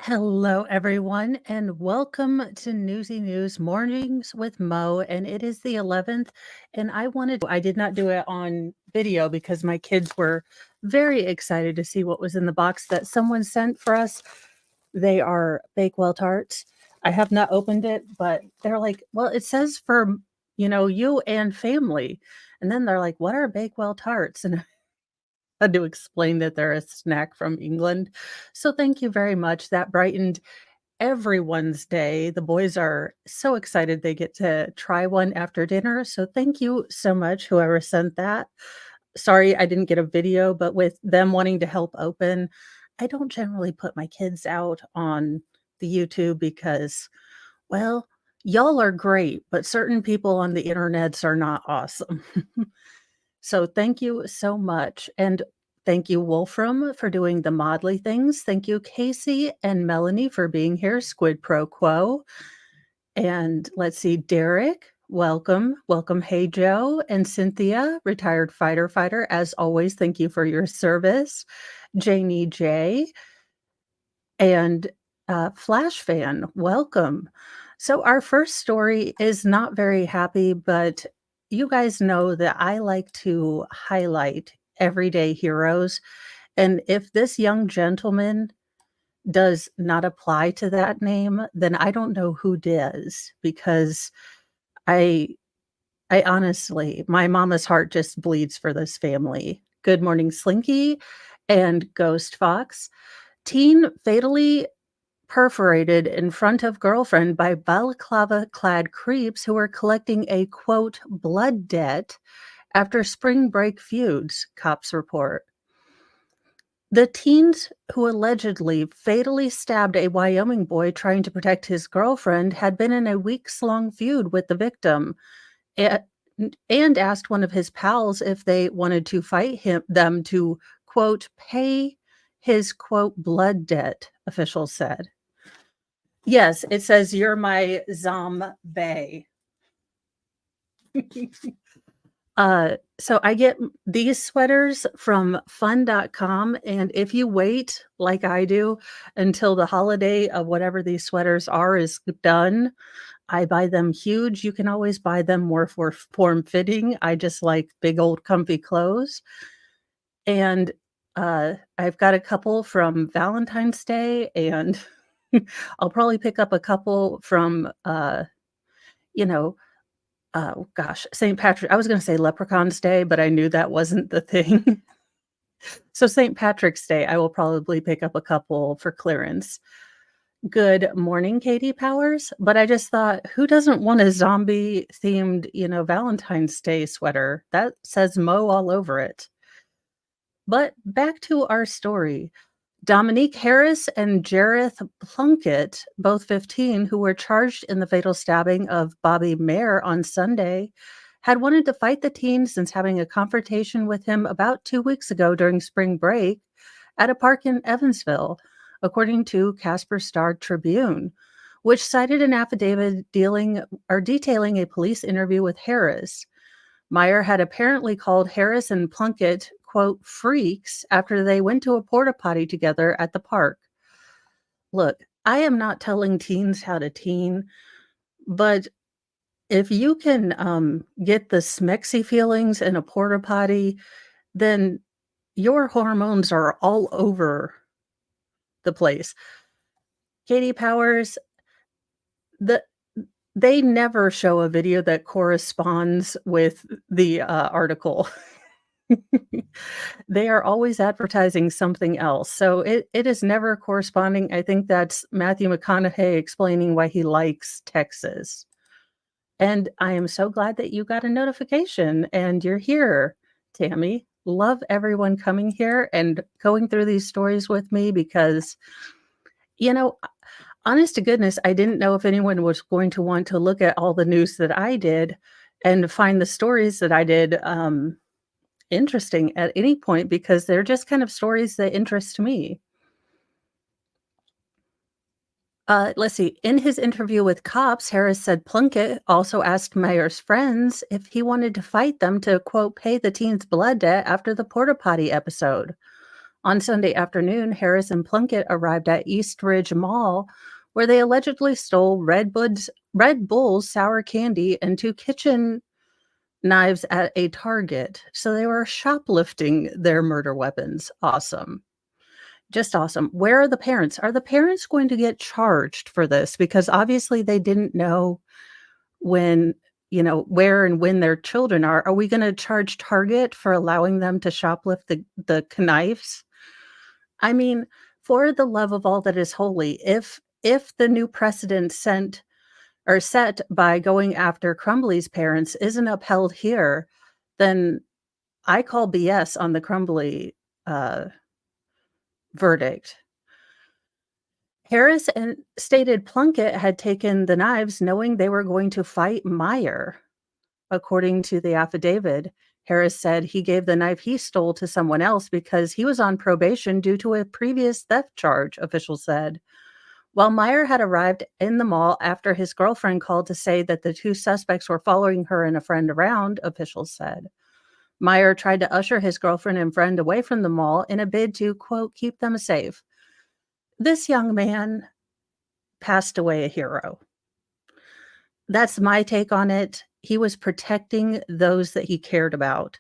Hello, everyone, and welcome to Newsy News Mornings with Mo. And it is the 11th, and I did not do it on video because my kids were very excited to see what was in the box that someone sent for us. They are Bakewell tarts. I have not opened it, but they're like, well, it says for, you and family. And then they're like, what are Bakewell tarts? And had to explain that they're a snack from England. So thank you very much. That brightened everyone's day. The boys are so excited they get to try one after dinner. So thank you so much, whoever sent that. Sorry I didn't get a video, but with them wanting to help open, I don't generally put my kids out on the YouTube because, well, y'all are great, but certain people on the internets are not awesome. So thank you so much. And thank you, Wolfram, for doing the Modly things. Thank you, Casey and Melanie, for being here. Squid Pro Quo. And let's see, Derek, welcome. Welcome, Hey Joe. And Cynthia, retired fighter. As always, thank you for your service. Janie J. And Flash Fan, welcome. So, our first story is not very happy, but you guys know that I like to highlight everyday heroes. And if this young gentleman does not apply to that name, then I don't know who does because I I honestly, my mama's heart just bleeds for this family. Good morning, Slinky and Ghost Fox. Teen fatally perforated in front of girlfriend by balaclava-clad creeps who were collecting a, quote, "blood debt" after spring break feuds, cops report. The teens who allegedly fatally stabbed a Wyoming boy trying to protect his girlfriend had been in a weeks-long feud with the victim a- and asked one of his pals if they wanted to fight them to, quote, "pay his, quote, blood debt," officials said. Yes, it says, "You're my zombie." So I get these sweaters from fun.com, and if you wait, like I do, until the holiday of whatever these sweaters are is done, I buy them huge. You can always buy them more for form-fitting. I just like big old comfy clothes, and, I've got a couple from Valentine's Day, and I'll probably pick up a couple from, you know, oh gosh, St. Patrick I was gonna say Leprechaun's Day, but I knew that wasn't the thing. So St. Patrick's Day, I will probably pick up a couple for clearance. Good morning, Katie Powers, but I just thought, who doesn't want a zombie-themed, Valentine's Day sweater? That says Mo all over it. But back to our story. Dominique Harris and Jareth Plunkett, both 15, who were charged in the fatal stabbing of Bobby Mayer on Sunday, had wanted to fight the teen since having a confrontation with him about 2 weeks ago during spring break at a park in Evansville, according to Casper Star Tribune, which cited an affidavit detailing a police interview with Harris. Meyer had apparently called Harris and Plunkett, quote, "freaks" after they went to a porta potty together at the park. Look, I am not telling teens how to teen, but if you can get the smexy feelings in a porta potty, then your hormones are all over the place. Katie Powers, the they never show a video that corresponds with the article. They are always advertising something else, so it is never corresponding. I think that's Matthew McConaughey explaining why he likes Texas. And I am so glad that you got a notification and you're here, Tammy. Love everyone coming here and going through these stories with me because, you know, honest to goodness, I didn't know if anyone was going to want to look at all the news that I did and find the stories that I did, interesting at any point because they're just kind of stories that interest me. Let's see. In his interview with cops, Harris said Plunkett also asked Mayer's friends if he wanted to fight them to, quote, "pay the teen's blood debt after the porta potty episode." On Sunday afternoon, Harris and Plunkett arrived at East Ridge Mall, where they allegedly stole Red Bull's sour candy and two kitchen knives at a Target. So they were shoplifting their murder weapons. Awesome. Just awesome. Where are the parents? Are the parents going to get charged for this? Because obviously they didn't know when, where and when their children are. Are we going to charge Target for allowing them to shoplift the knives? I mean, for the love of all that is holy, if the new precedent set by going after Crumbly's parents isn't upheld here, then I call BS on the Crumbly verdict. Harris and stated Plunkett had taken the knives knowing they were going to fight Meyer. According to the affidavit, Harris said he gave the knife he stole to someone else because he was on probation due to a previous theft charge, officials said. While Meyer had arrived in the mall after his girlfriend called to say that the two suspects were following her and a friend around, officials said. Meyer tried to usher his girlfriend and friend away from the mall in a bid to, quote, keep them safe. This young man passed away a hero. That's my take on it. He was protecting those that he cared about.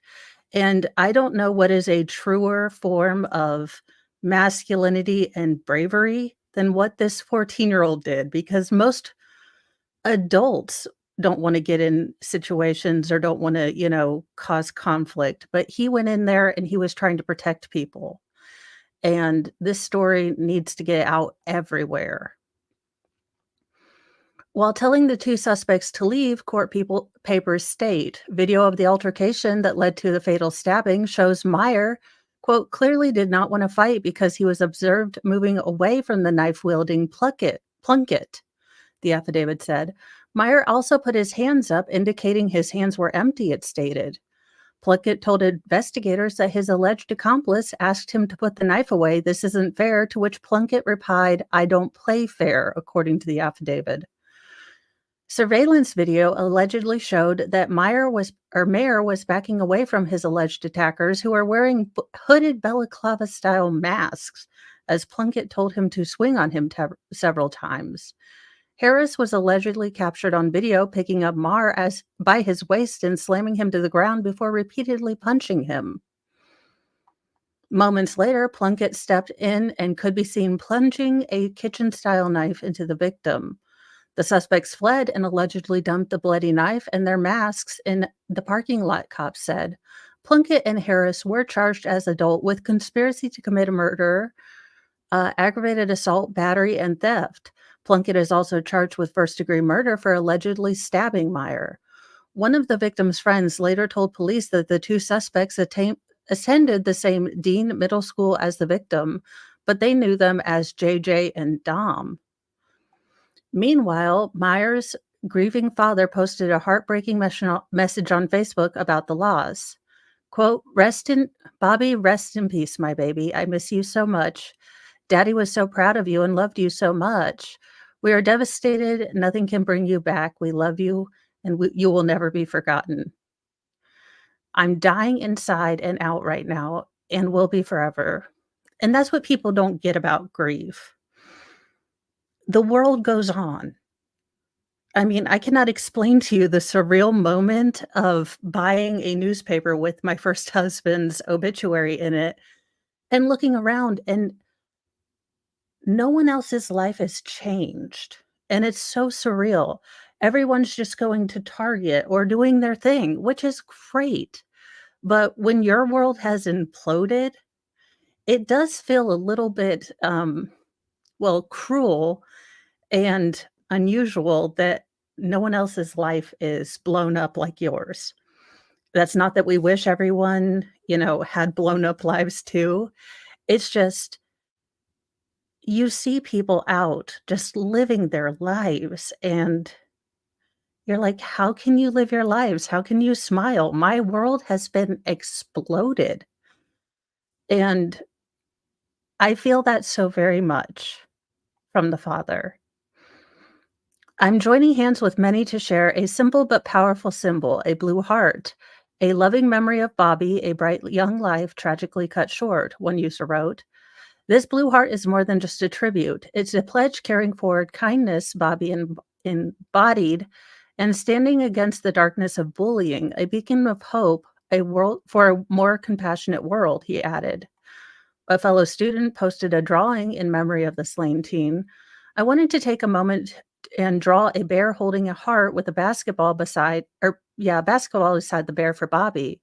And I don't know what is a truer form of masculinity and bravery than what this 14-year-old did, because most adults don't want to get in situations or don't want to, cause conflict. But he went in there and he was trying to protect people. And this story needs to get out everywhere. While telling the two suspects to leave, papers state video of the altercation that led to the fatal stabbing shows Meyer, quote, clearly did not want to fight because he was observed moving away from the knife-wielding Plunkett, the affidavit said. Meyer also put his hands up, indicating his hands were empty, it stated. Plunkett told investigators that his alleged accomplice asked him to put the knife away. This isn't fair, to which Plunkett replied, I don't play fair, according to the affidavit. Surveillance video allegedly showed that Mayer was backing away from his alleged attackers, who are wearing hooded balaclava-style masks, as Plunkett told him to swing on him several times. Harris was allegedly captured on video picking up Marr by his waist and slamming him to the ground before repeatedly punching him. Moments later, Plunkett stepped in and could be seen plunging a kitchen-style knife into the victim. The suspects fled and allegedly dumped the bloody knife and their masks in the parking lot, cops said. Plunkett and Harris were charged as adults with conspiracy to commit a murder, aggravated assault, battery, and theft. Plunkett is also charged with first-degree murder for allegedly stabbing Meyer. One of the victim's friends later told police that the two suspects attended the same Dean Middle School as the victim, but they knew them as JJ and Dom. Meanwhile, Meyer's grieving father posted a heartbreaking message on Facebook about the loss. Quote, Bobby, rest in peace, my baby. I miss you so much. Daddy was so proud of you and loved you so much. We are devastated. Nothing can bring you back. We love you, and you will never be forgotten. I'm dying inside and out right now and will be forever. And that's what people don't get about grief. The world goes on. I mean, I cannot explain to you the surreal moment of buying a newspaper with my first husband's obituary in it and looking around, and no one else's life has changed. And it's so surreal. Everyone's just going to Target or doing their thing, which is great. But when your world has imploded, it does feel a little bit, cruel and unusual that no one else's life is blown up like yours. That's not that we wish everyone, had blown up lives too. It's just you see people out just living their lives and you're like, how can you live your lives? How can you smile? My world has been exploded. And I feel that so very much from the Father. I'm joining hands with many to share a simple but powerful symbol, a blue heart. A loving memory of Bobby, a bright young life tragically cut short, one user wrote. This blue heart is more than just a tribute. It's a pledge carrying forward kindness Bobby embodied and standing against the darkness of bullying, a beacon of hope, a world for a more compassionate world, he added. A fellow student posted a drawing in memory of the slain teen. I wanted to take a moment and draw a bear holding a heart with a basketball basketball beside the bear for Bobby.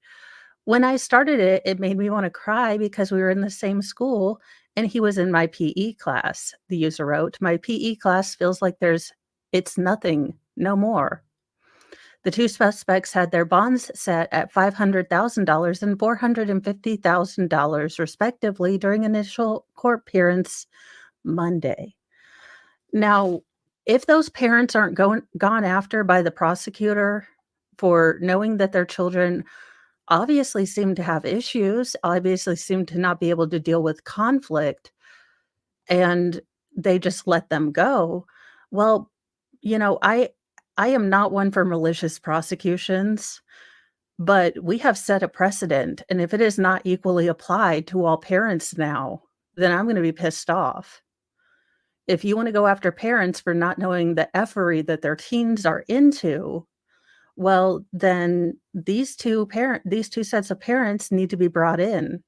When I started it, it made me want to cry because we were in the same school and he was in my PE class, the user wrote. My PE class feels like it's nothing, no more. The two suspects had their bonds set at $500,000 and $450,000, respectively, during initial court appearance Monday. Now, if those parents aren't gone after by the prosecutor for knowing that their children obviously seem to have issues, obviously seem to not be able to deal with conflict, and they just let them go, well, you know, I am not one for malicious prosecutions, but we have set a precedent, and if it is not equally applied to all parents now, then I'm gonna be pissed off. If you wanna go after parents for not knowing the effery that their teens are into, well, then these 2 sets of parents need to be brought in.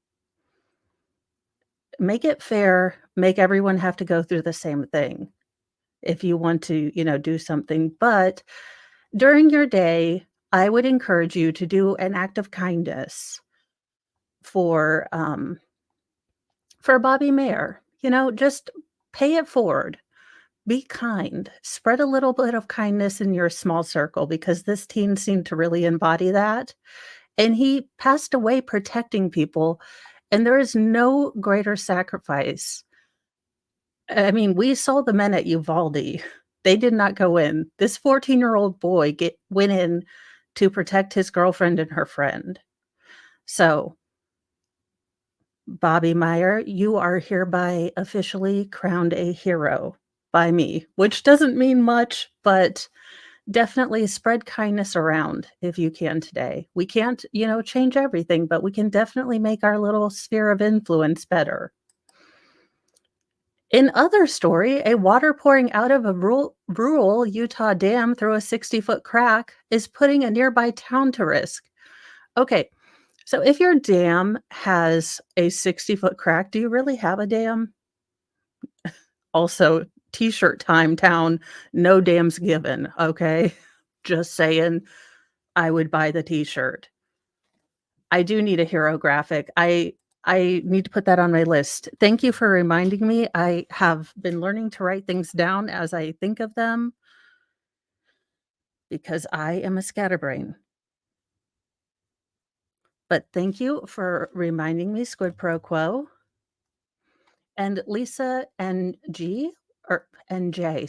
Make it fair, make everyone have to go through the same thing if you want to, do something, but during your day, I would encourage you to do an act of kindness for, um, for Bobby Mayer, just pay it forward. Be kind. Spread a little bit of kindness in your small circle because this teen seemed to really embody that. And he passed away protecting people, and there is no greater sacrifice. I mean, we saw the men at Uvalde. They did not go in. This 14-year-old boy went in to protect his girlfriend and her friend. So, Bobby Meyer, you are hereby officially crowned a hero by me, which doesn't mean much, but definitely spread kindness around if you can today. We can't, change everything, but we can definitely make our little sphere of influence better. In other story, a water pouring out of a rural Utah dam through a 60-foot crack is putting a nearby town to risk. Okay, so if your dam has a 60-foot crack, do you really have a dam? Also, t-shirt time town, no dams given, okay? Just saying, I would buy the t-shirt. I do need a hero graphic. I need to put that on my list. Thank you for reminding me. I have been learning to write things down as I think of them because I am a scatterbrain. But thank you for reminding me, Squid Pro Quo. And Lisa NJ,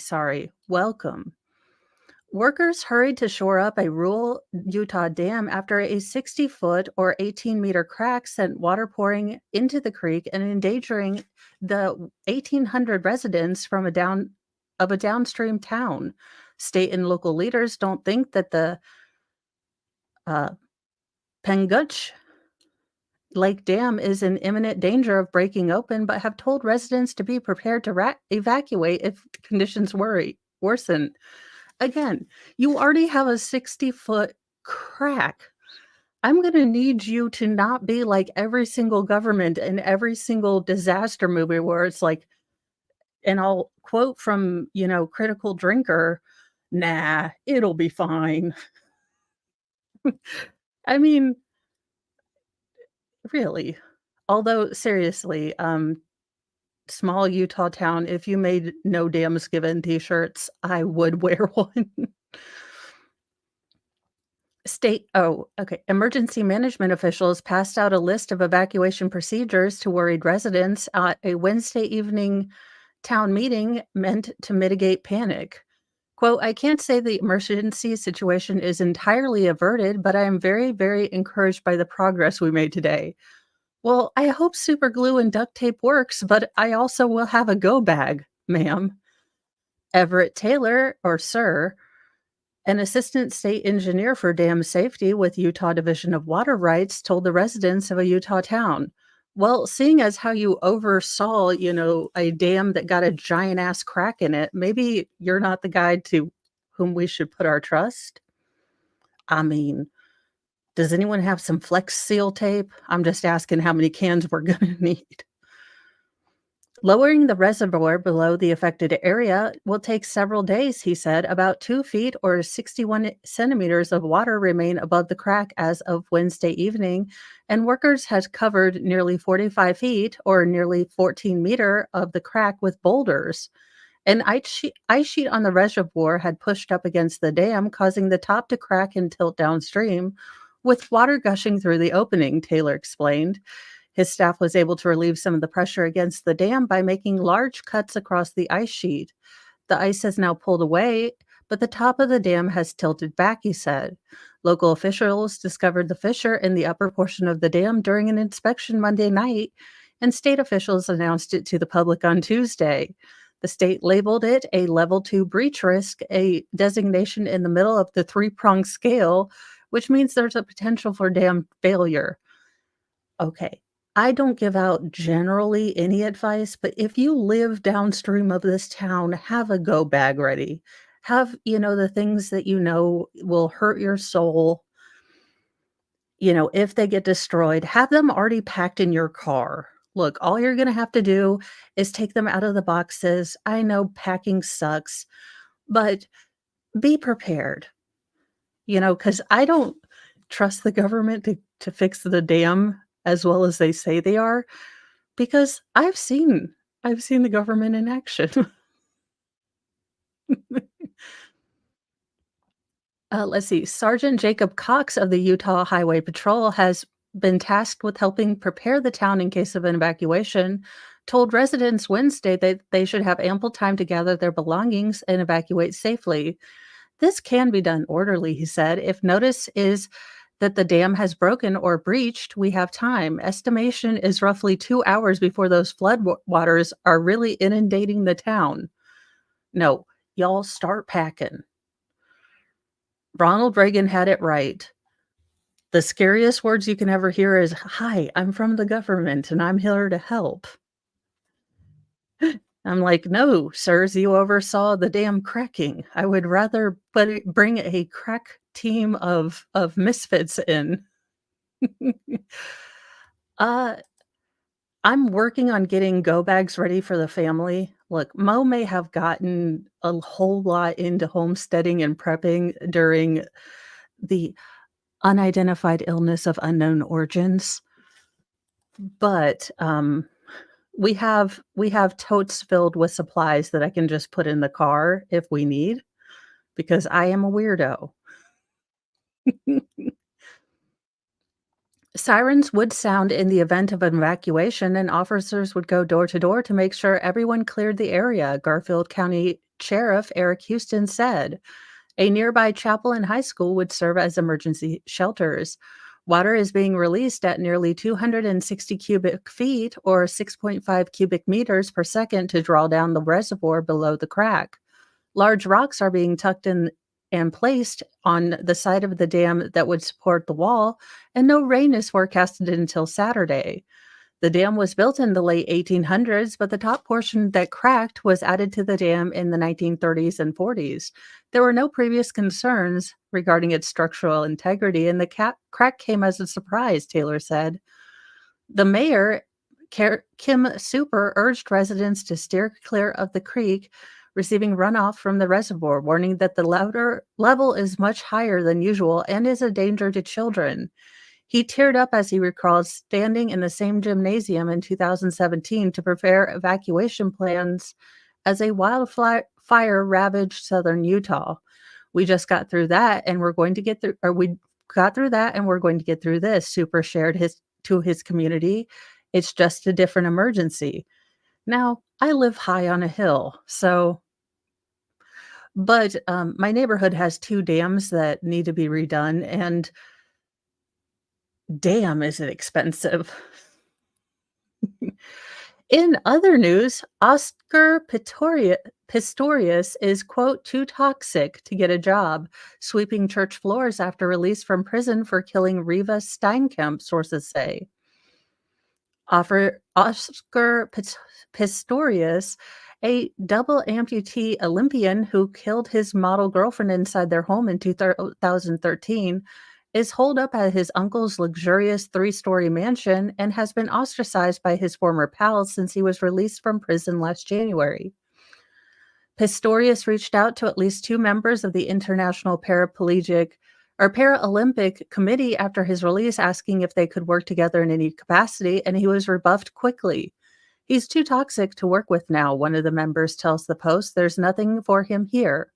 sorry, welcome. Workers hurried to shore up a rural Utah dam after a 60-foot or 18-meter crack sent water pouring into the creek and endangering the 1,800 residents from a downstream town. State and local leaders don't think that the uh, Penguch Lake Dam is in imminent danger of breaking open, but have told residents to be prepared to evacuate if conditions worsen. Again, you already have a 60-foot crack. I'm gonna need you to not be like every single government and every single disaster movie where it's like, and I'll quote from, Critical Drinker, "Nah, it'll be fine." I mean, really. Although, seriously, small Utah town, if you made no dams given t-shirts, I would wear one. Emergency management officials passed out a list of evacuation procedures to worried residents at a Wednesday evening town meeting meant to mitigate panic. Quote, I can't say the emergency situation is entirely averted, but I am very, very encouraged by the progress we made today. Well, I hope super glue and duct tape works, but I also will have a go bag, ma'am. Everett Taylor, or Sir, An assistant state engineer for dam safety with Utah Division of Water Rights told the residents of a Utah town, well, seeing as how you oversaw, a dam that got a giant ass crack in it, maybe you're not the guy to whom we should put our trust. I mean, does anyone have some Flex Seal tape? I'm just asking how many cans we're going to need. Lowering the reservoir below the affected area will take several days, he said. About 2 feet or 61 centimeters of water remain above the crack as of Wednesday evening, and workers had covered nearly 45 feet or nearly 14 meter of the crack with boulders. An ice sheet on the reservoir had pushed up against the dam, causing the top to crack and tilt downstream, with water gushing through the opening, Taylor explained. His staff was able to relieve some of the pressure against the dam by making large cuts across the ice sheet. The ice has now pulled away, but the top of the dam has tilted back, he said. Local officials discovered the fissure in the upper portion of the dam during an inspection Monday night, and state officials announced it to the public on Tuesday. The state labeled it a level 2 breach risk, a designation in the middle of the three-pronged scale, which means there's a potential for dam failure. Okay. I don't give out generally any advice, but if you live downstream of this town, have a go bag ready. Have, the things that will hurt your soul, if they get destroyed, have them already packed in your car. Look, all you're going to have to do is take them out of the boxes. I know packing sucks, but be prepared, because I don't trust the government to fix the dam as well as they say they are. Because I've seen the government in action. Let's see, Sergeant Jacob Cox of the Utah Highway Patrol has been tasked with helping prepare the town in case of an evacuation, told residents Wednesday that they should have ample time to gather their belongings and evacuate safely. This can be done orderly, he said. If notice is that the dam has broken or breached, we have time. Estimation is roughly 2 hours before those flood waters are really inundating the town. No, y'all start packing. Ronald Reagan had it right. The scariest words you can ever hear is, "Hi, I'm from the government and I'm here to help." I'm like, "No, sirs, you oversaw the damn cracking. I would rather bring a crack team of misfits in." Uh, I'm working on getting go bags ready for the family. Look, Mo may have gotten a whole lot into homesteading and prepping during the unidentified illness of unknown origins, but, we have totes filled with supplies that I can just put in the car if we need, because I am a weirdo. Sirens would sound in the event of an evacuation, and officers would go door to door to make sure everyone cleared the area, Garfield County Sheriff Eric Houston said. A nearby chapel and high school would serve as emergency shelters. Water is being released at nearly 260 cubic feet or 6.5 cubic meters per second to draw down the reservoir below the crack. Large rocks are being tucked in and placed on the side of the dam that would support the wall, and no rain is forecasted until Saturday. The dam was built in the late 1800s, but the top portion that cracked was added to the dam in the 1930s and 40s. There were no previous concerns regarding its structural integrity, and the crack came as a surprise, Taylor said. The mayor, Kim Super, urged residents to steer clear of the creek, receiving runoff from the reservoir, warning that the level is much higher than usual and is a danger to children. He teared up as he recalled standing in the same gymnasium in 2017 to prepare evacuation plans as a wildfire ravaged southern Utah. We just got through that and we're going to get through, or we got through that and we're going to get through this, Super shared to his community. It's just a different emergency. Now, I live high on a hill, but my neighborhood has 2 dams that need to be redone, and damn, is it expensive. In other news, Oscar Pistorius is, quote, too toxic to get a job, sweeping church floors after release from prison for killing Riva Steinkamp, sources say. Oscar Pistorius, a double amputee Olympian who killed his model girlfriend inside their home in 2013, is holed up at his uncle's luxurious three-story mansion and has been ostracized by his former pals since he was released from prison last January. Pistorius reached out to at least two members of the International Paralympic Committee after his release, asking if they could work together in any capacity, and he was rebuffed quickly. He's too toxic to work with now, one of the members tells the Post. There's nothing for him here.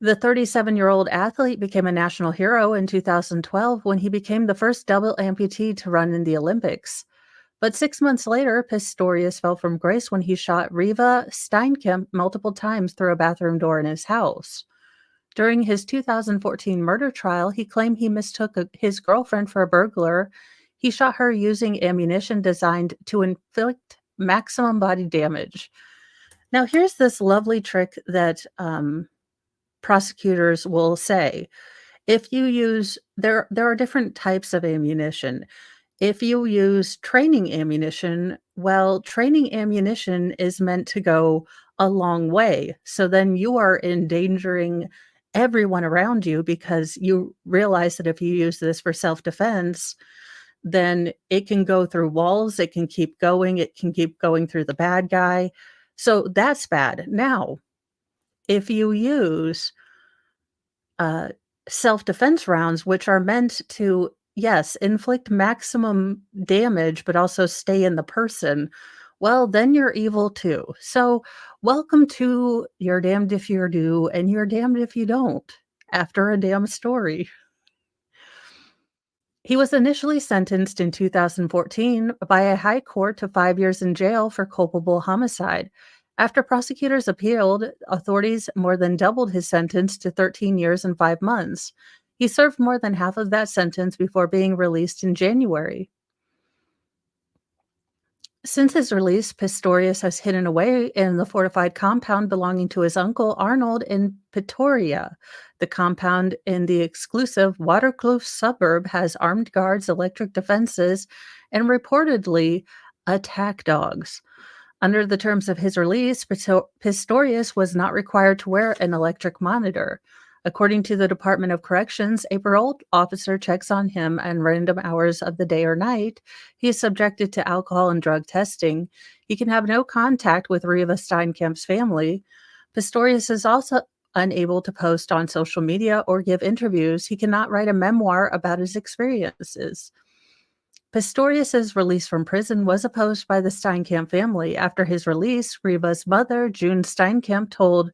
The 37-year-old athlete became a national hero in 2012 when he became the first double amputee to run in the Olympics. But 6 months later, Pistorius fell from grace when he shot Riva Steinkamp multiple times through a bathroom door in his house. During his 2014 murder trial, he claimed he mistook his girlfriend for a burglar. He shot her using ammunition designed to inflict maximum body damage. Now, here's this lovely trick that prosecutors will say. If you use, there are different types of ammunition. If you use training ammunition, well, training ammunition is meant to go a long way. So then you are endangering everyone around you because you realize that if you use this for self-defense, then it can go through walls, it can keep going through the bad guy. So that's bad. Now, if you use uh, self-defense rounds, which are meant to, yes, inflict maximum damage, but also stay in the person, well, then you're evil too. So, welcome to You're Damned If You Do, and You're Damned If You Don't, after a damn story. He was initially sentenced in 2014 by a high court to 5 years in jail for culpable homicide. After prosecutors appealed, authorities more than doubled his sentence to 13 years and 5 months. He served more than half of that sentence before being released in January. Since his release, Pistorius has hidden away in the fortified compound belonging to his uncle Arnold in Pretoria. The compound in the exclusive Waterkloof suburb has armed guards, electric defenses, and reportedly attack dogs. Under the terms of his release, Pistorius was not required to wear an electric monitor. According to the Department of Corrections, a parole officer checks on him at random hours of the day or night. He is subjected to alcohol and drug testing. He can have no contact with Riva Steinkamp's family. Pistorius is also unable to post on social media or give interviews. He cannot write a memoir about his experiences. Pistorius's release from prison was opposed by the Steinkamp family. After his release, Riva's mother, June Steinkamp, told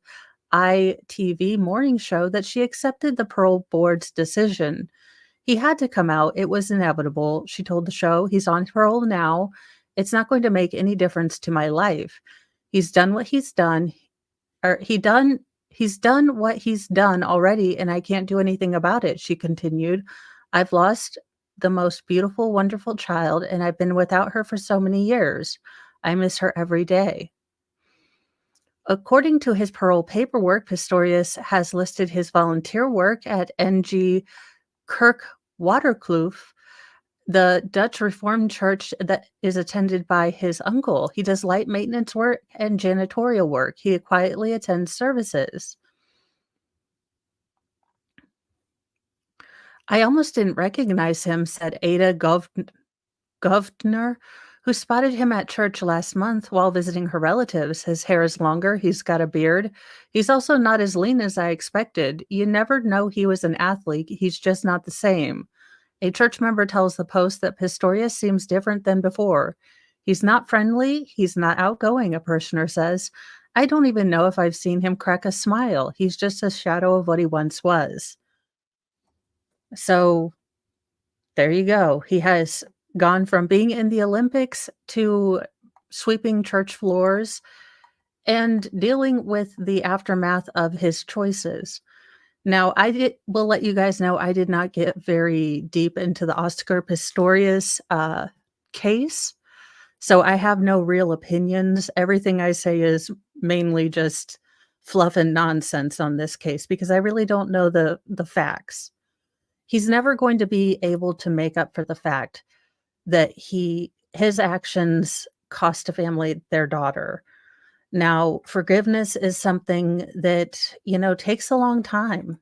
ITV Morning Show that she accepted the parole board's decision. He had to come out. It was inevitable, she told the show. He's on parole now. It's not going to make any difference to my life. He's done what he's done, or he's done what he's done already, and I can't do anything about it, she continued. I've lost the most beautiful, wonderful child, and I've been without her for so many years. I miss her every day. According to his parole paperwork, Pistorius has listed his volunteer work at NG Kerk Waterkloof, the Dutch Reformed church that is attended by his uncle. He does light maintenance work and janitorial work. He quietly attends services. I almost didn't recognize him, said Ada Govner, who spotted him at church last month while visiting her relatives. His hair is longer. He's got a beard. He's also not as lean as I expected. You never know he was an athlete. He's just not the same. A church member tells the Post that Pistorius seems different than before. He's not friendly. He's not outgoing, a parishioner says. I don't even know if I've seen him crack a smile. He's just a shadow of what he once was. So there you go. He has gone from being in the Olympics to sweeping church floors and dealing with the aftermath of his choices. Now, will let you guys know I did not get very deep into the Oscar Pistorius case, so I have no real opinions. Everything I say is mainly just fluff and nonsense on this case because I really don't know the facts. He's never going to be able to make up for the fact that his actions cost a family their daughter. Now, forgiveness is something that, takes a long time,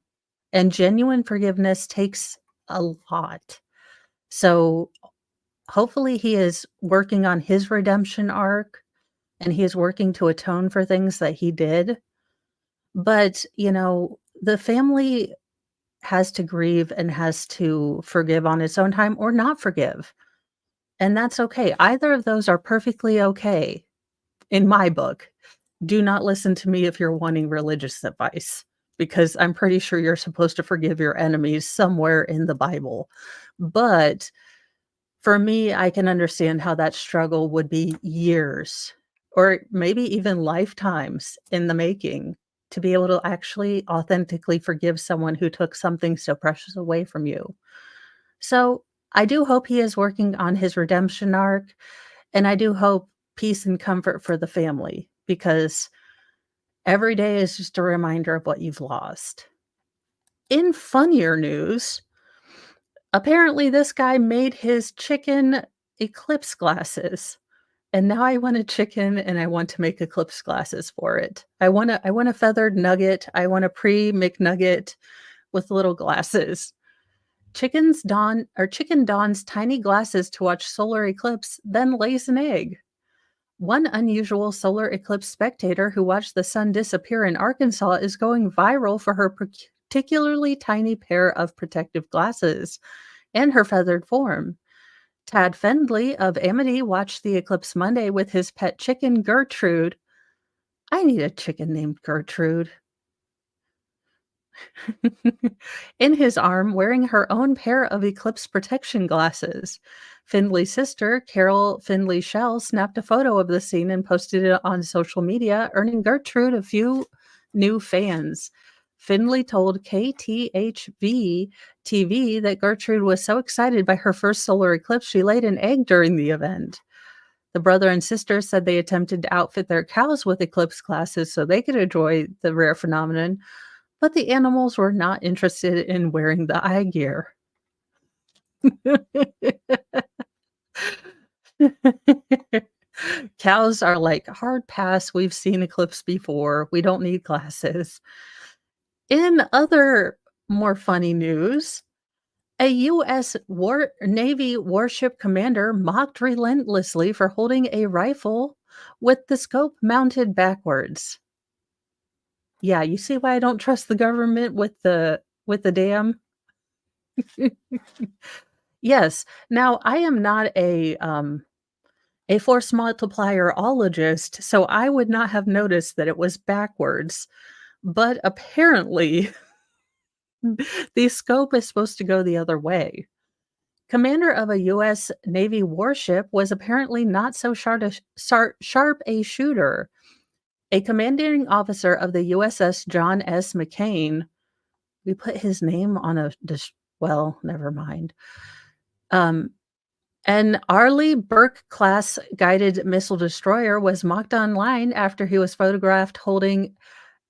and genuine forgiveness takes a lot. So, hopefully he is working on his redemption arc and he is working to atone for things that he did. But, the family has to grieve and has to forgive on its own time or not forgive. And that's okay. Either of those are perfectly okay in my book. Do not listen to me if you're wanting religious advice, because I'm pretty sure you're supposed to forgive your enemies somewhere in the Bible. But for me, I can understand how that struggle would be years or maybe even lifetimes in the making to be able to actually authentically forgive someone who took something so precious away from you. So I do hope he is working on his redemption arc, and I do hope peace and comfort for the family because every day is just a reminder of what you've lost. In funnier news, apparently this guy made his chicken eclipse glasses. And now I want a chicken and I want to make eclipse glasses for it. I want a feathered nugget. I want a pre-McNugget with little glasses. Chicken dons tiny glasses to watch solar eclipse, then lays an egg. One unusual solar eclipse spectator who watched the sun disappear in Arkansas is going viral for her particularly tiny pair of protective glasses and her feathered form. Tad Fendley of Amity watched the eclipse Monday with his pet chicken, Gertrude. I need a chicken named Gertrude. In his arm, wearing her own pair of eclipse protection glasses. Findley's sister, Carol Findley Shell, snapped a photo of the scene and posted it on social media, earning Gertrude a few new fans. Findley told KTHV TV that Gertrude was so excited by her first solar eclipse she laid an egg during the event. The brother and sister said they attempted to outfit their cows with eclipse glasses so they could enjoy the rare phenomenon, but the animals were not interested in wearing the eye gear. Cows are like, hard pass, we've seen eclipse before, we don't need glasses. In other more funny news, a U.S. Navy warship commander mocked relentlessly for holding a rifle with the scope mounted backwards. Yeah, you see why I don't trust the government with the dam? Yes. Now, I am not a force multiplier-ologist, so I would not have noticed that it was backwards, but apparently, the scope is supposed to go the other way. Commander of a U.S. Navy warship was apparently not so sharp a shooter. A commanding officer of the USS John S. McCain, we put his name on well, never mind. An Arleigh Burke-class guided missile destroyer was mocked online after he was photographed holding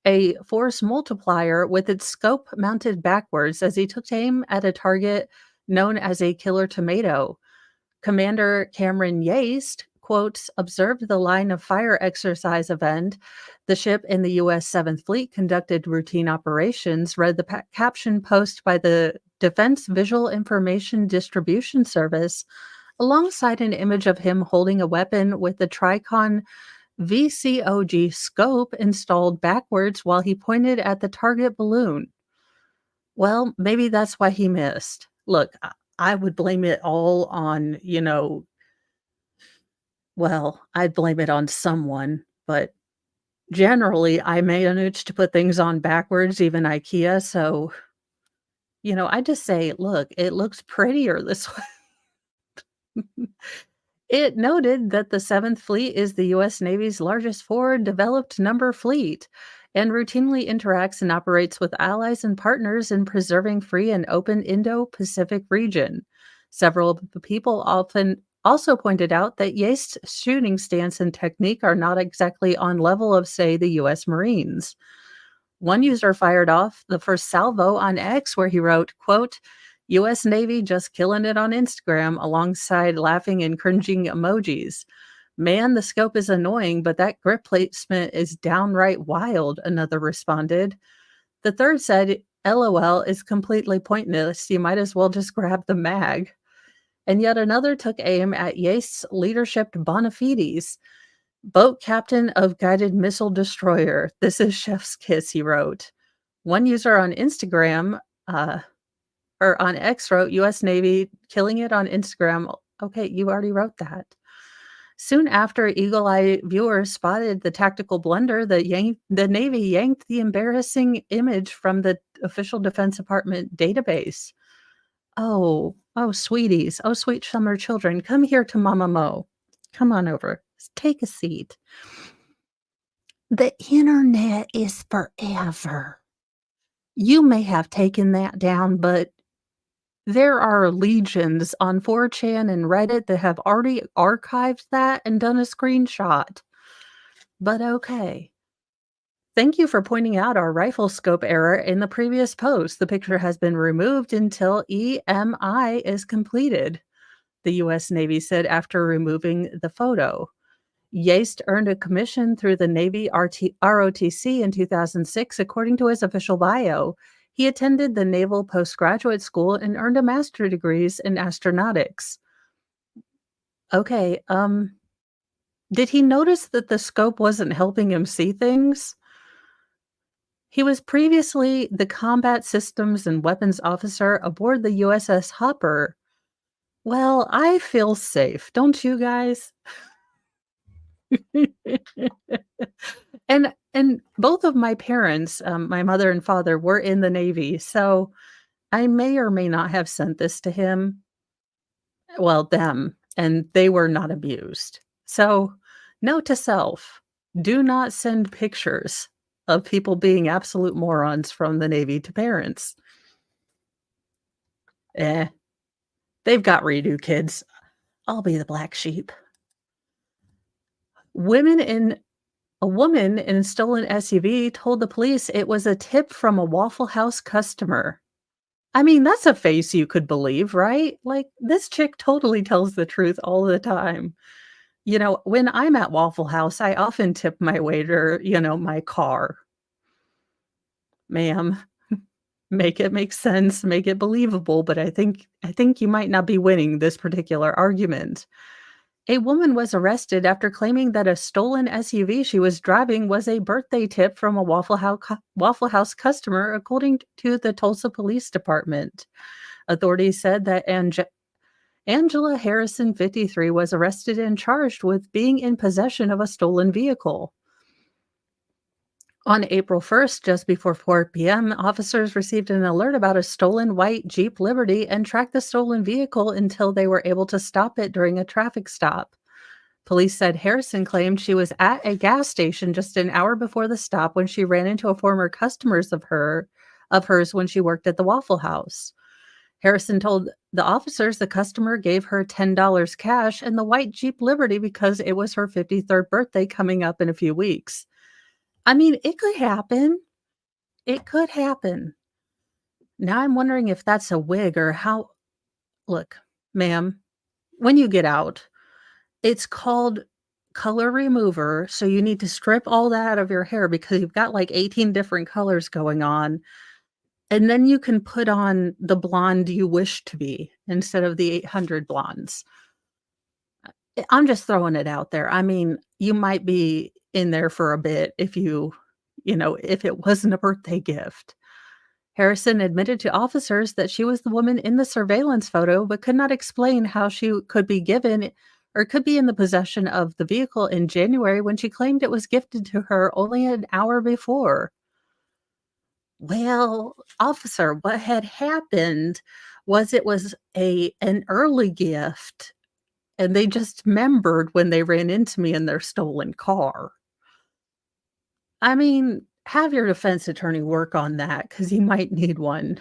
a force multiplier with its scope mounted backwards as he took aim at a target known as a killer tomato. Commander Cameron Yaste, quotes, observed the line of fire exercise event. The ship in the U.S. 7th Fleet conducted routine operations, read the caption post by the Defense Visual Information Distribution Service, alongside an image of him holding a weapon with the Tricon VCOG scope installed backwards while he pointed at the target balloon. Well, maybe that's why he missed. Look, I would blame it all on, well, I'd blame it on someone, but generally I manage to put things on backwards, even IKEA. So, I just say, look, it looks prettier this way. It noted that the 7th Fleet is the U.S. Navy's largest forward developed number fleet and routinely interacts and operates with allies and partners in preserving free and open Indo-Pacific region. Several of the people often also pointed out that Yast's shooting stance and technique are not exactly on level of, say, the U.S. Marines. One user fired off the first salvo on X where he wrote, quote, U.S. Navy just killing it on Instagram alongside laughing and cringing emojis. Man, the scope is annoying, but that grip placement is downright wild, another responded. The third said, LOL is completely pointless. You might as well just grab the mag. And yet another took aim at Yast's leadership bona fides. Boat captain of guided missile destroyer. This is chef's kiss, he wrote. One user on Instagram, or on X wrote, U.S. Navy killing it on Instagram. Okay, you already wrote that. Soon after, Eagle Eye viewers spotted the tactical blunder, the Navy yanked the embarrassing image from the official Defense Department database. Oh, sweeties. Oh, sweet summer children. Come here to Mama Mo. Come on over. Take a seat. The internet is forever. You may have taken that down, but there are legions on 4chan and Reddit that have already archived that and done a screenshot. But okay. Thank you for pointing out our rifle scope error in the previous post. The picture has been removed until EMI is completed, the U.S. Navy said after removing the photo. Yaste earned a commission through the Navy ROTC in 2006, according to his official bio. He attended the Naval Postgraduate School and earned a master's degrees in astronautics. Okay, did he notice that the scope wasn't helping him see things? He was previously the Combat Systems and Weapons Officer aboard the USS Hopper. Well, I feel safe, don't you guys? And both of my parents, my mother and father, were in the Navy, so I may or may not have sent this to him. Well, them, and they were not abused. So, note to self, do not send pictures of people being absolute morons from the Navy to parents. Eh, they've got redo, kids. I'll be the black sheep. A woman in a stolen SUV told the police it was a tip from a Waffle House customer. I mean, that's a face you could believe, right? Like, this chick totally tells the truth all the time. You know, when I'm at Waffle House, I often tip my waiter, my car. Ma'am, make it make sense, make it believable, but I think you might not be winning this particular argument. A woman was arrested after claiming that a stolen SUV she was driving was a birthday tip from a Waffle House customer, according to the Tulsa Police Department. Authorities said that Angela Harrison, 53, was arrested and charged with being in possession of a stolen vehicle. On April 1st, just before 4 p.m., officers received an alert about a stolen white Jeep Liberty and tracked the stolen vehicle until they were able to stop it during a traffic stop. Police said Harrison claimed she was at a gas station just an hour before the stop when she ran into a former customer of hers when she worked at the Waffle House. Harrison told the officers the customer gave her $10 cash and the white Jeep Liberty because it was her 53rd birthday coming up in a few weeks. I mean, it could happen. It could happen. Now I'm wondering if that's a wig or how. Look, ma'am, when you get out, it's called color remover, so you need to strip all that out of your hair because you've got like 18 different colors going on, and then you can put on the blonde you wish to be instead of the 800 blondes. I'm just throwing it out there. I mean, you might be in there for a bit if if it wasn't a birthday gift. Harrison admitted to officers that she was the woman in the surveillance photo, but could not explain how she could be given or could be in the possession of the vehicle in January when she claimed it was gifted to her only an hour before. Well, officer, what had happened was it was an early gift, and they just remembered when they ran into me in their stolen car. I mean, have your defense attorney work on that because you might need one.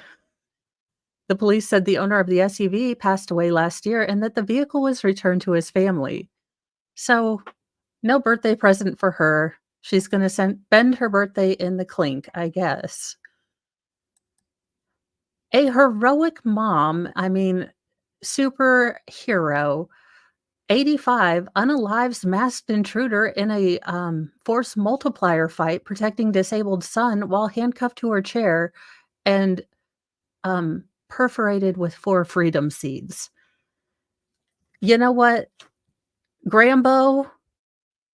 The police said the owner of the SUV passed away last year and that the vehicle was returned to his family. So, no birthday present for her. She's gonna spend her birthday in the clink, I guess. A heroic mom, I mean, superhero, 85 unalives masked intruder in a, force multiplier fight protecting disabled son while handcuffed to her chair and, perforated with 4 freedom seeds. You know what? Grambo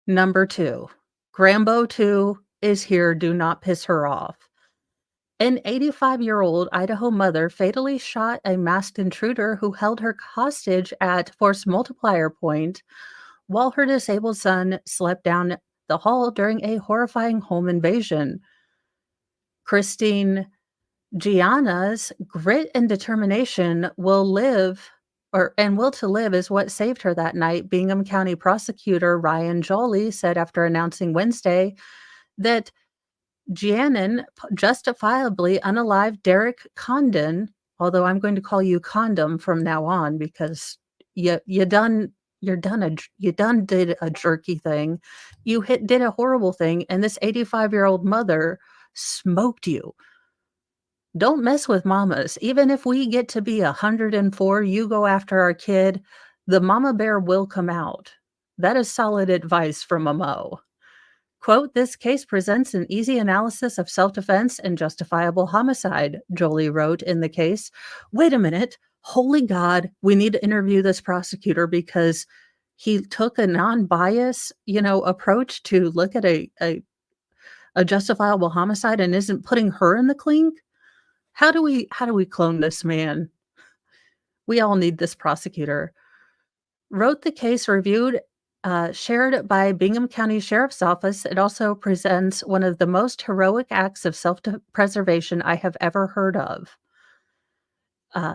number 2. Grambo 2 is here, do not piss her off. An 85-year-old Idaho mother fatally shot a masked intruder who held her hostage at Force Multiplier Point while her disabled son slept down the hall during a horrifying home invasion. Christine Gianna's grit and determination will to live is what saved her that night, Bingham County prosecutor Ryan Jolly said after announcing Wednesday that Giannon justifiably unalived Derek Condon, although I'm going to call you Condom from now on because you done did a jerky thing. Did a horrible thing, and this 85-year-old mother smoked you. Don't mess with mamas. Even if we get to be 104, you go after our kid, the mama bear will come out. That is solid advice from a Mo. Quote, "This case presents an easy analysis of self-defense and justifiable homicide," Jolie wrote in the case. Wait a minute. Holy God, we need to interview this prosecutor because he took a non-bias, approach to look at a justifiable homicide and isn't putting her in the clink. How do we clone this man? We all need this prosecutor. Wrote the case reviewed, shared by Bingham County Sheriff's Office. It also presents one of the most heroic acts of self-preservation I have ever heard of.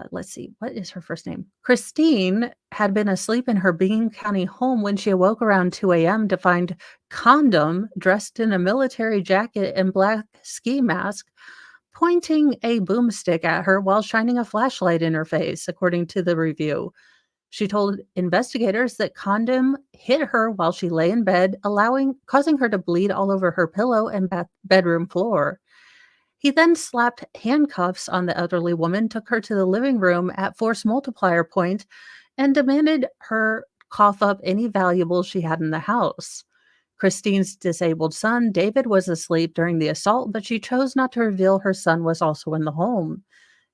Let's see, what is her first name? Christine had been asleep in her Bingham County home when she awoke around 2 a.m. to find Condom dressed in a military jacket and black ski mask pointing a boomstick at her while shining a flashlight in her face, according to the review. She told investigators that Condom hit her while she lay in bed, causing her to bleed all over her pillow and bedroom floor. He then slapped handcuffs on the elderly woman, took her to the living room at Force Multiplier Point, and demanded her cough up any valuables she had in the house. Christine's disabled son, David, was asleep during the assault, but she chose not to reveal her son was also in the home.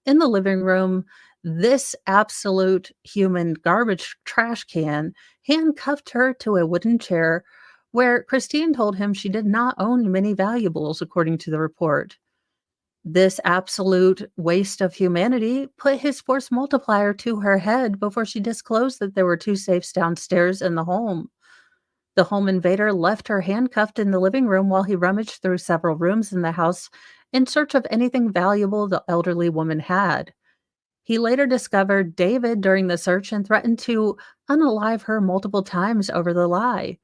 In the living room, this absolute human garbage trash can handcuffed her to a wooden chair where Christine told him she did not own many valuables, according to the report. This absolute waste of humanity put his force multiplier to her head before she disclosed that there were 2 safes downstairs in the home. The home invader left her handcuffed in the living room while he rummaged through several rooms in the house in search of anything valuable the elderly woman had. He later discovered David during the search and threatened to unalive her multiple times over the lie.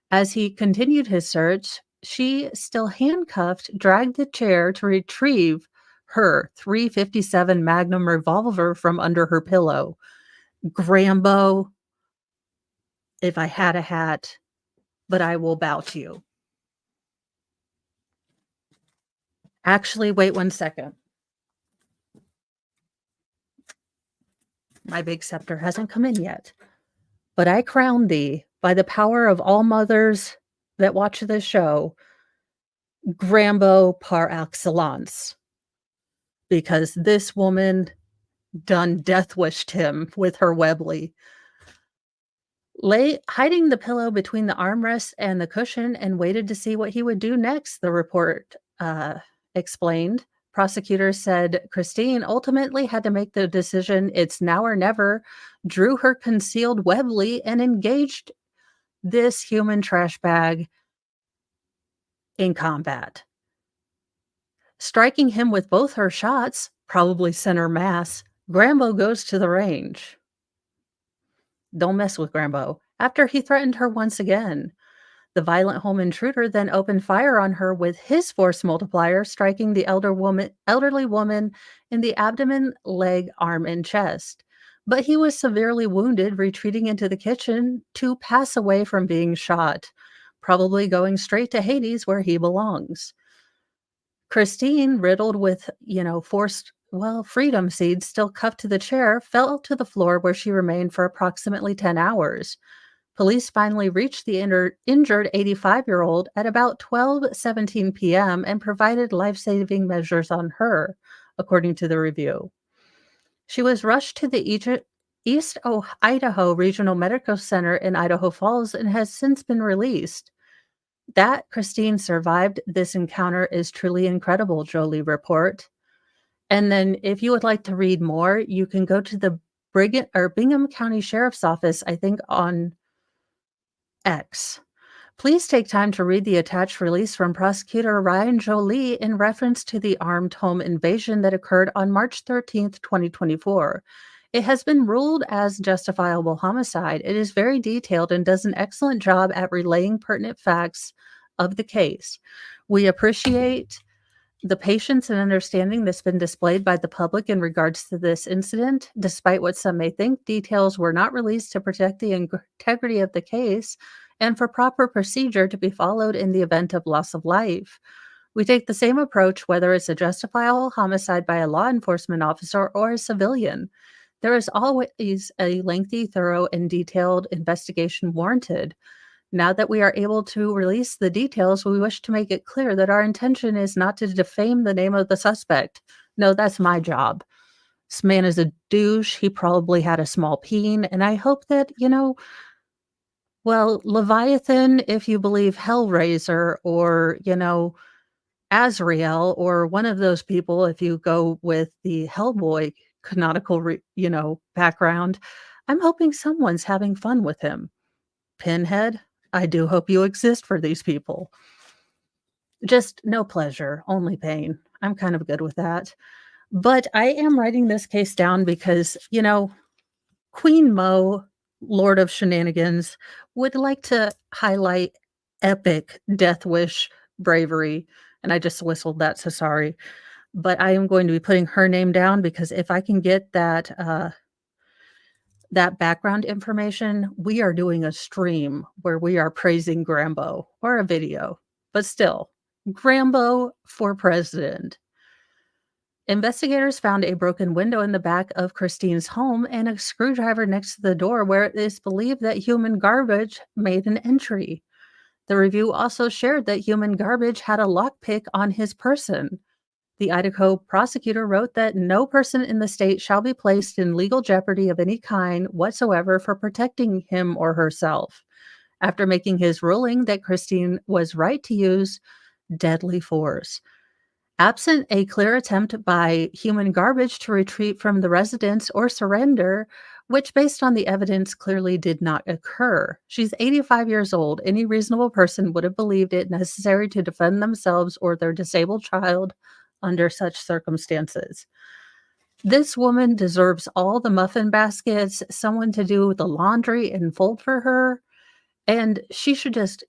As he continued his search, she, still handcuffed, dragged the chair to retrieve her .357 Magnum revolver from under her pillow. Grambo, if I had a hat, but I will bow to you. Actually, wait 1 second. My big scepter hasn't come in yet. But I crown thee by the power of all mothers that watch this show, Grambo par excellence. Because this woman done death wished him with her Webley. Hiding the pillow between the armrest and the cushion and waited to see what he would do next, the report explained. Prosecutors said Christine ultimately had to make the decision, it's now or never, drew her concealed Webley and engaged this human trash bag in combat. Striking him with both her shots, probably center mass, Grambo goes to the range. Don't mess with Grambo. After he threatened her once again, The violent home intruder then opened fire on her with his force multiplier, striking the elderly woman in the abdomen, leg, arm, and chest. But he was severely wounded, retreating into the kitchen to pass away from being shot, probably going straight to Hades where he belongs. Christine, riddled with, freedom seeds still cuffed to the chair, fell to the floor where she remained for approximately 10 hours. Police finally reached the injured 85-year-old at about 12:17 p.m. and provided life-saving measures on her, according to the review. She was rushed to the Idaho Regional Medical Center in Idaho Falls and has since been released. That Christine survived this encounter is truly incredible, Jolie report. And then if you would like to read more, you can go to the Bingham County Sheriff's Office, I think on X. Please take time to read the attached release from Prosecutor Ryan Jolie in reference to the armed home invasion that occurred on March 13th, 2024. It has been ruled as justifiable homicide. It is very detailed and does an excellent job at relaying pertinent facts of the case. We appreciate the patience and understanding that's been displayed by the public in regards to this incident. Despite what some may think, details were not released to protect the integrity of the case and for proper procedure to be followed in the event of loss of life. We take the same approach whether it's a justifiable homicide by a law enforcement officer or a civilian. There is always a lengthy, thorough, and detailed investigation warranted. Now that we are able to release the details, we wish to make it clear that our intention is not to defame the name of the suspect. No, that's my job. This man is a douche. He probably had a small peen. And I hope that, Leviathan, if you believe Hellraiser, or, Azrael, or one of those people, if you go with the Hellboy canonical, background, I'm hoping someone's having fun with him. Pinhead, I do hope you exist for these people. Just no pleasure, only pain. I'm kind of good with that. But I am writing this case down because, Queen Mo, Lord of Shenanigans, would like to highlight epic death wish bravery. And I just whistled that, so sorry. But I am going to be putting her name down because if I can get that background information, we are doing a stream where we are praising Grambo, or a video, but still, Grambo for president. Investigators found a broken window in the back of Christine's home and a screwdriver next to the door where it is believed that human garbage made an entry. The review also shared that human garbage had a lockpick on his person. The Idaho prosecutor wrote that no person in the state shall be placed in legal jeopardy of any kind whatsoever for protecting him or herself, after making his ruling that Christine was right to use deadly force. Absent a clear attempt by human garbage to retreat from the residence or surrender, which based on the evidence clearly did not occur. She's 85 years old. Any reasonable person would have believed it necessary to defend themselves or their disabled child under such circumstances. This woman deserves all the muffin baskets, someone to do the laundry and fold for her, and she should just,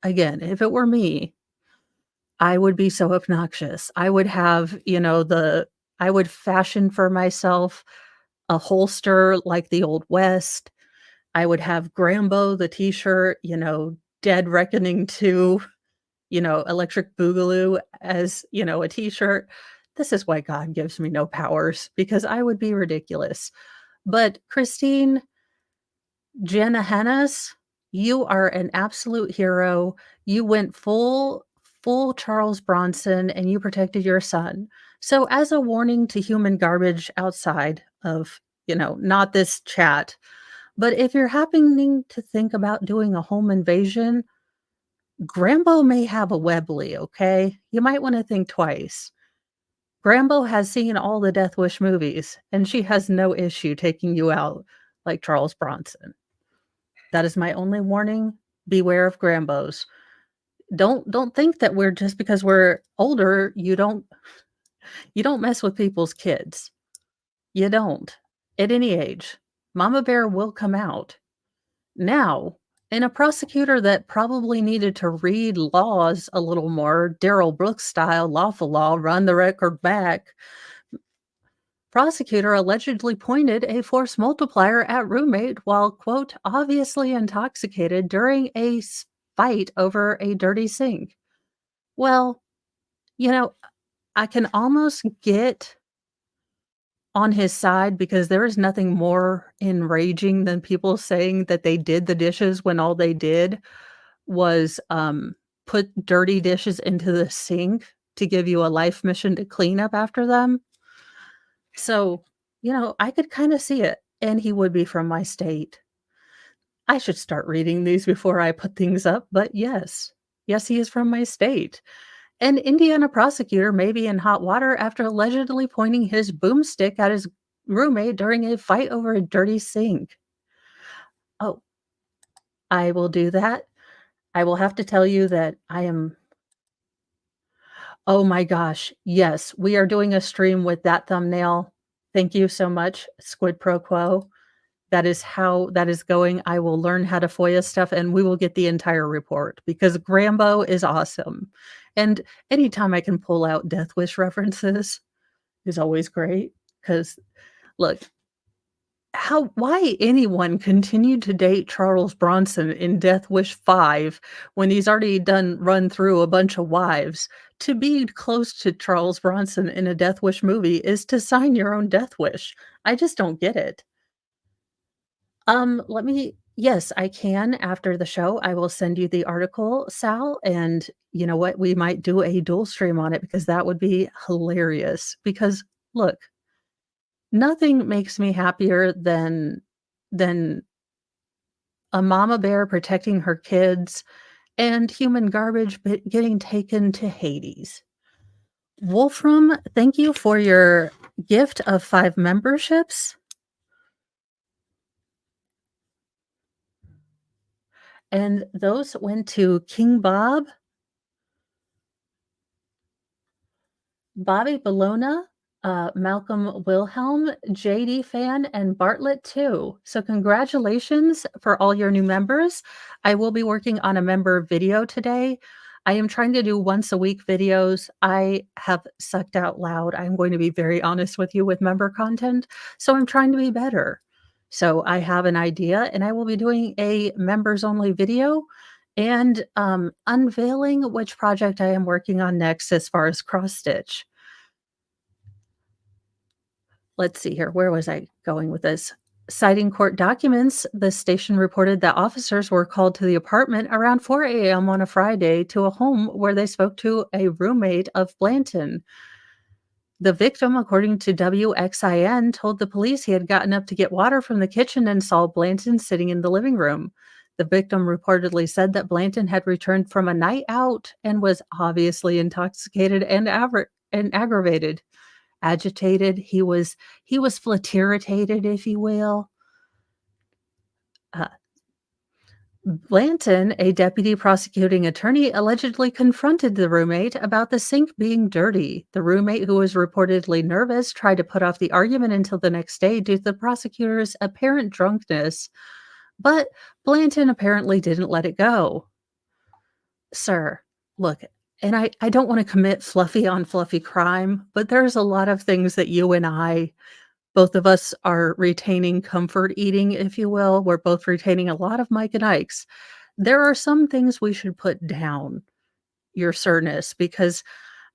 again, if it were me, I would be so obnoxious. I would have, I would fashion for myself a holster like the Old West. I would have Grambo, the t-shirt, Dead Reckoning 2, Electric Boogaloo as, a t-shirt. This is why God gives me no powers, because I would be ridiculous. But Christine Janahanas, you are an absolute hero. You went full Charles Bronson and you protected your son. So as a warning to human garbage outside of, not this chat, but if you're happening to think about doing a home invasion, Grambo may have a Webley, okay? You might want to think twice. Grambo has seen all the Death Wish movies, and she has no issue taking you out like Charles Bronson. That is my only warning. Beware of Grambos. Don't think that we're just because we're older, you don't mess with people's kids. You don't. At any age. Mama Bear will come out. Now, And a prosecutor that probably needed to read laws a little more, Daryl Brooks style, lawful law, run the record back. Prosecutor allegedly pointed a force multiplier at roommate while, quote, obviously intoxicated during a fight over a dirty sink. Well, you know, I can almost get on his side because there is nothing more enraging than people saying that they did the dishes when all they did was, put dirty dishes into the sink to give you a life mission to clean up after them. So, I could kinda see it, and he would be from my state. I should start reading these before I put things up, but yes. Yes, he is from my state. An Indiana prosecutor may be in hot water after allegedly pointing his boomstick at his roommate during a fight over a dirty sink. Oh, I will do that. I will have to tell you that I am oh my gosh, yes, we are doing a stream with that thumbnail. Thank you so much, Squid Pro Quo. That is how that is going. I will learn how to FOIA stuff, and we will get the entire report because Grambo is awesome. And anytime I can pull out Death Wish references is always great. Because look, how why anyone continued to date Charles Bronson in Death Wish 5 when he's already done run through a bunch of wives. To be close to Charles Bronson in a Death Wish movie is to sign your own death wish. I just don't get it. Let me yes, I can after the show. I will send you the article, Sal, and you know what? We might do a dual stream on it because that would be hilarious. Because look, nothing makes me happier than a mama bear protecting her kids and human garbage but getting taken to Hades. Wolfram, thank you for your gift of 5 memberships. And those went to King Bob, Bobby Bologna, Malcolm Wilhelm, JD Fan, and Bartlett too. So congratulations for all your new members. I will be working on a member video today. I am trying to do once a week videos. I have sucked out loud. I'm going to be very honest with you with member content. So I'm trying to be better. So I have an idea and I will be doing a members only video and unveiling which project I am working on next as far as cross stitch. Let's see here. Where was I going with this? Citing court documents, the station reported that officers were called to the apartment around 4 a.m. on a Friday to a home where they spoke to a roommate of Blanton. The victim, according to WXIN, told the police he had gotten up to get water from the kitchen and saw Blanton sitting in the living room. The victim reportedly said that Blanton had returned from a night out and was obviously intoxicated and aggravated. Agitated, he was flatirritated, if you will. Uh, Blanton, a deputy prosecuting attorney, allegedly confronted the roommate about the sink being dirty. The roommate, who was reportedly nervous, tried to put off the argument until the next day due to the prosecutor's apparent drunkenness, but Blanton apparently didn't let it go. Sir, look, and I don't want to commit fluffy on fluffy crime, but there's a lot of things that you and I both of us are retaining comfort eating, if you will. We're both retaining a lot of Mike and Ike's. There are some things we should put down, your sirness, because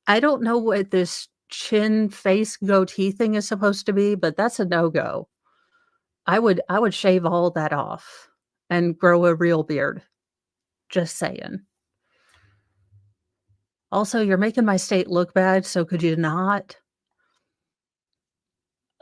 I don't know what this chin, face, goatee thing is supposed to be, but that's a no-go. I would shave all that off and grow a real beard. Just saying. Also, you're making my state look bad, so could you not?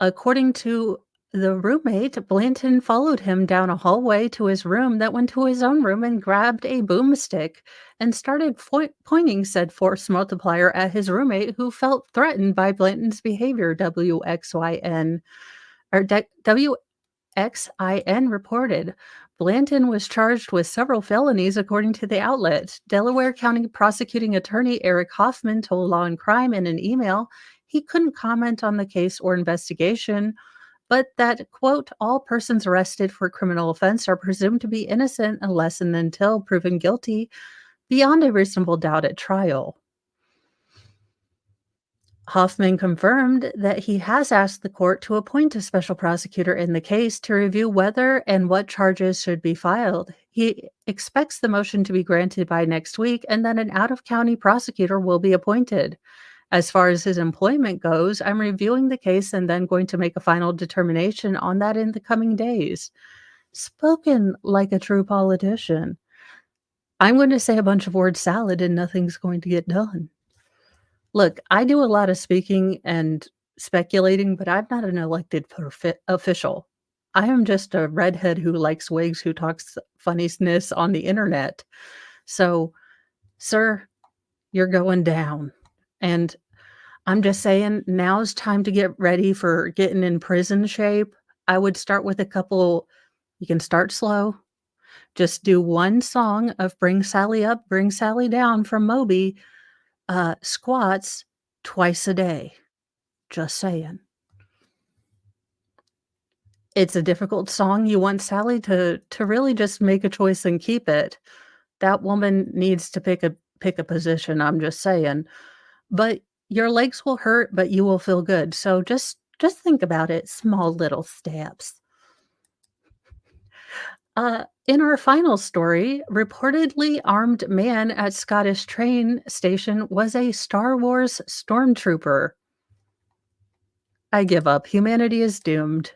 According to the roommate, Blanton followed him down a hallway to his room, that went to his own room and grabbed a boomstick and started pointing said force multiplier at his roommate, who felt threatened by Blanton's behavior, WXYN or WXIN reported. Blanton was charged with several felonies, according to the outlet. Delaware County prosecuting attorney Eric Hoffman told Law and Crime in an email he couldn't comment on the case or investigation, but that, quote, all persons arrested for criminal offense are presumed to be innocent unless and until proven guilty beyond a reasonable doubt at trial. Hoffman confirmed that he has asked the court to appoint a special prosecutor in the case to review whether and what charges should be filed. He expects the motion to be granted by next week and then an out of county prosecutor will be appointed. As far as his employment goes, I'm reviewing the case and then going to make a final determination on that in the coming days. Spoken like a true politician. I'm going to say a bunch of word salad and nothing's going to get done. Look, I do a lot of speaking and speculating, but I'm not an elected official. I am just a redhead who likes wigs who talks funniness on the internet. So, sir, you're going down. And I'm just saying, now's time to get ready for getting in prison shape. I would start with a couple, you can start slow. Just do one song of Bring Sally Up, Bring Sally Down from Moby, squats twice a day. Just saying. It's a difficult song. You want Sally to really just make a choice and keep it. That woman needs to pick a position, I'm just saying. But your legs will hurt, but you will feel good. So just think about it, small little steps. In our final story, reportedly armed man at Scottish train station was a Star Wars stormtrooper. I give up. Humanity is doomed.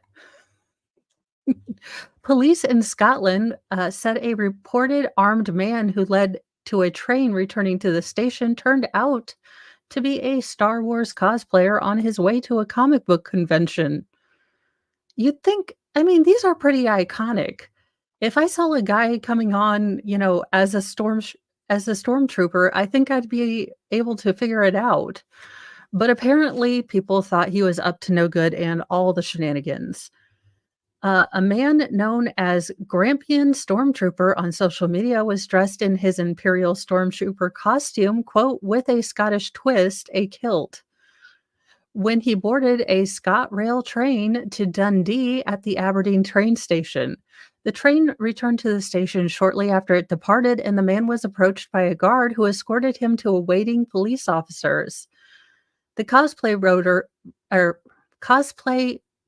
Police in Scotland said a reported armed man who led to a train returning to the station turned out to be a Star Wars cosplayer on his way to a comic book convention. You'd think, I mean, these are pretty iconic. If I saw a guy coming on, as a stormtrooper, I think I'd be able to figure it out. But apparently, people thought he was up to no good and all the shenanigans. A man known as Grampian Stormtrooper on social media was dressed in his Imperial Stormtrooper costume, quote, with a Scottish twist, a kilt. When he boarded a ScotRail train to Dundee at the Aberdeen train station. The train returned to the station shortly after it departed, and the man was approached by a guard who escorted him to awaiting police officers. The cosplay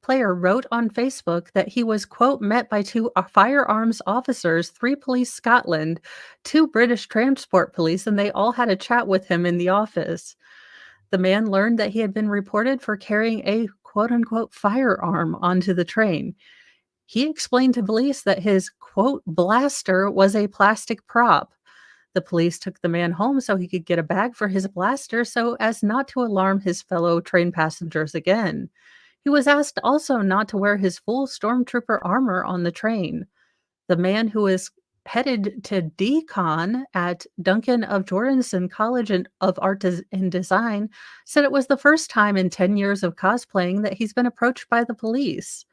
player wrote on Facebook that he was, quote, met by two firearms officers, 3 police Scotland, 2 British transport police, and they all had a chat with him in the office. The man learned that he had been reported for carrying a, quote unquote, firearm onto the train. He explained to police that his, quote, blaster was a plastic prop. The police took the man home so he could get a bag for his blaster so as not to alarm his fellow train passengers again. He was asked also not to wear his full stormtrooper armor on the train. The man who is headed to DCon at Duncan of Jordanson College of Art and Design said it was the first time in 10 years of cosplaying that he's been approached by the police.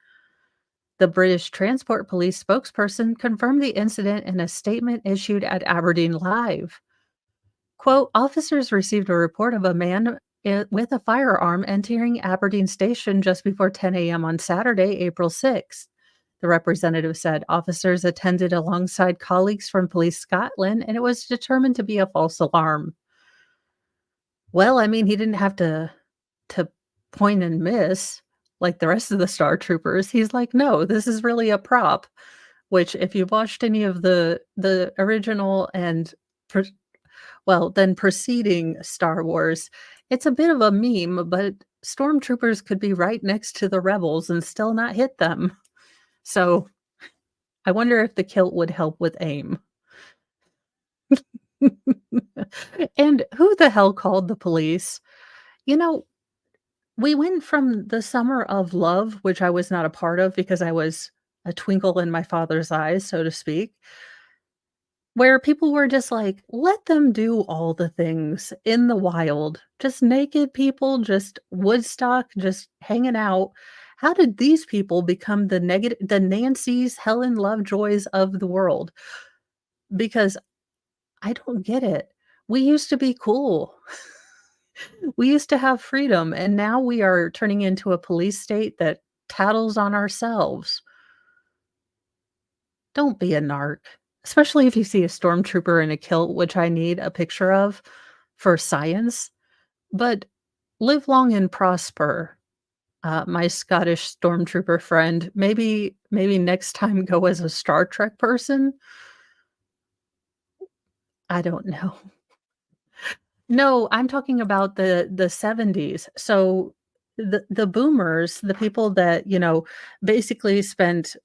The British Transport Police spokesperson confirmed the incident in a statement issued at Aberdeen Live. Quote, officers received a report of a man with a firearm entering Aberdeen Station just before 10 a.m. on Saturday, April 6th. The representative said officers attended alongside colleagues from Police Scotland, and it was determined to be a false alarm. Well, I mean, he didn't have to point and miss like the rest of the Star Troopers. He's like, no, this is really a prop. Which, if you've watched any of the original and then preceding Star Wars, it's a bit of a meme. But stormtroopers could be right next to the rebels and still not hit them. So I wonder if the kilt would help with aim. And who the hell called the police? We went from the summer of love, which I was not a part of because I was a twinkle in my father's eyes, so to speak, where people were just like, let them do all the things in the wild, just naked people, just Woodstock, just hanging out. How did these people become the Nancys, Helen Lovejoys of the world? Because I don't get it. We used to be cool. We used to have freedom, and now we are turning into a police state that tattles on ourselves. Don't be a narc, especially if you see a stormtrooper in a kilt, which I need a picture of for science. But live long and prosper, my Scottish stormtrooper friend. Maybe next time go as a Star Trek person? I don't know. No, I'm talking about the '70s. So the boomers, the people that, basically spent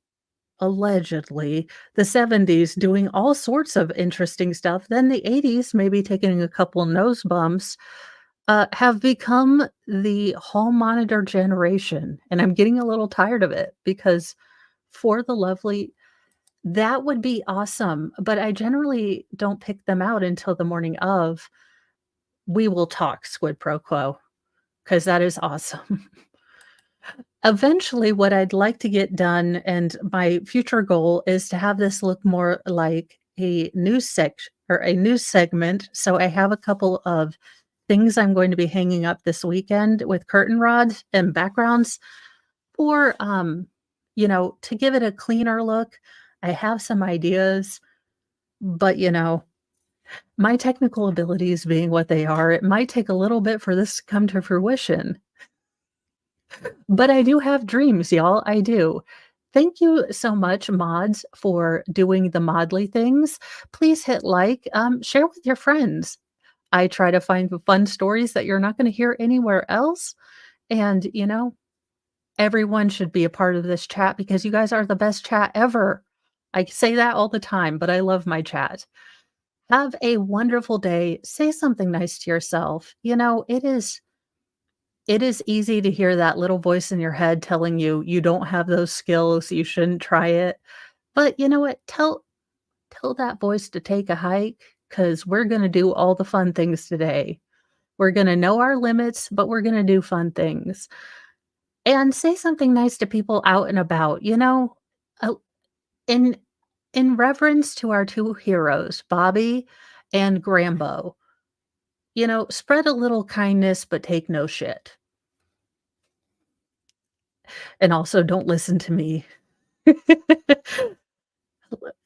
allegedly the '70s doing all sorts of interesting stuff, then the '80s maybe taking a couple nose bumps, have become the hall monitor generation, and I'm getting a little tired of it because for the lovely that would be awesome, but I generally don't pick them out until the morning of. We will talk, squid pro quo, because that is awesome. Eventually, what I'd like to get done, and my future goal is to have this look more like a news section or a news segment. So I have a couple of things I'm going to be hanging up this weekend with curtain rods and backgrounds for, to give it a cleaner look. I have some ideas, but my technical abilities being what they are, it might take a little bit for this to come to fruition. But I do have dreams, y'all, I do. Thank you so much, mods, for doing the modly things. Please hit like, share with your friends. I try to find the fun stories that you're not gonna hear anywhere else, and, everyone should be a part of this chat because you guys are the best chat ever. I say that all the time, but I love my chat. Have a wonderful day. Say something nice to yourself. It is easy to hear that little voice in your head telling you you don't have those skills, you shouldn't try it. But you know what? Tell that voice to take a hike because we're gonna do all the fun things today. We're gonna know our limits, but we're gonna do fun things. And say something nice to people out and about, uh, in in reverence to our 2 heroes, Bobby and Grambo. Spread a little kindness, but take no shit. And also don't listen to me.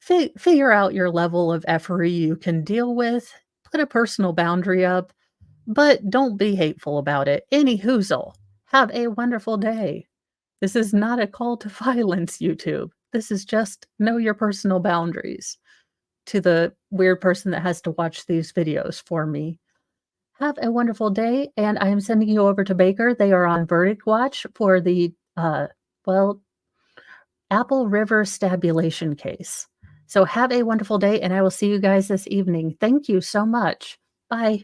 Figure out your level of effery you can deal with, put a personal boundary up, but don't be hateful about it. Any hoozle, have a wonderful day. This is not a call to violence, YouTube. This is just know your personal boundaries to the weird person that has to watch these videos for me. Have a wonderful day, and I am sending you over to Baker. They are on verdict watch for the, well, Apple River stabulation case. So have a wonderful day, and I will see you guys this evening. Thank you so much. Bye.